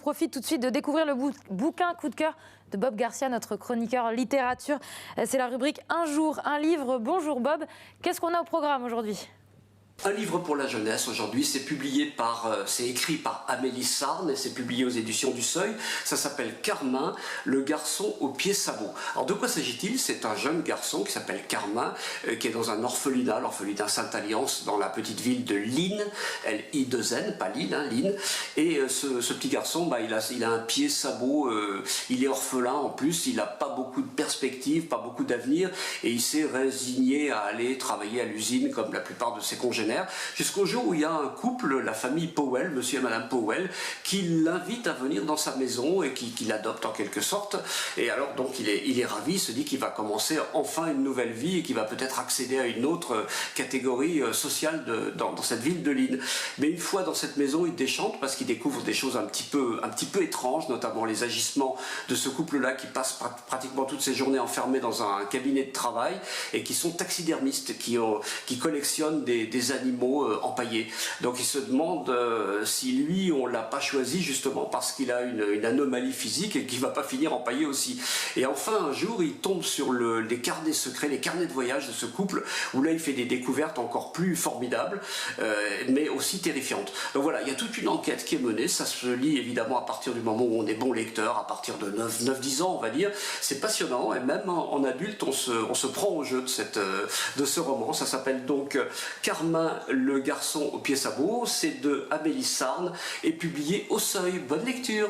profite tout de suite de découvrir le bouquin coup de cœur de Bob Garcia, notre chroniqueur littérature. C'est la rubrique Un jour, un livre. Bonjour Bob, qu'est-ce qu'on a au programme aujourd'hui ? Un livre pour la jeunesse aujourd'hui, c'est écrit par Amélie Sarne et c'est publié aux éditions du Seuil. Ça s'appelle Carmin, le garçon aux pieds sabots. Alors de quoi s'agit-il ? C'est un jeune garçon qui s'appelle Carmin, qui est dans un orphelinat, l'orphelinat Sainte-Alliance, dans la petite ville de Lynn, L-I-2-N, pas Lille, hein, Lynn. Et ce petit garçon, il a un pied sabot, il est orphelin en plus, il n'a pas beaucoup de perspectives, pas beaucoup d'avenir, et il s'est résigné à aller travailler à l'usine comme la plupart de ses congénères. Jusqu'au jour où il y a un couple, la famille Powell, monsieur et madame Powell, qui l'invite à venir dans sa maison et qui l'adopte en quelque sorte. Et alors donc il est ravi, il se dit qu'il va commencer enfin une nouvelle vie et qu'il va peut-être accéder à une autre catégorie sociale dans cette ville de Lynn. Mais une fois dans cette maison, il déchante parce qu'il découvre des choses un petit peu étranges, notamment les agissements de ce couple-là qui passe pratiquement toutes ses journées enfermés dans un cabinet de travail et qui sont taxidermistes, qui collectionnent des animaux empaillés. Donc il se demande si lui on l'a pas choisi justement parce qu'il a une anomalie physique et qu'il va pas finir empaillé aussi. Et enfin un jour il tombe sur les carnets secrets, les carnets de voyage de ce couple où là il fait des découvertes encore plus formidables mais aussi terrifiantes. Donc voilà, il y a toute une enquête qui est menée, ça se lit évidemment à partir du moment où on est bon lecteur, à partir de 9-10 ans on va dire. C'est passionnant et même en adulte on se prend au jeu de ce roman. Ça s'appelle donc Carmin, le garçon aux pieds sabots, c'est de Amélie Sarne et publié au Seuil. Bonne lecture!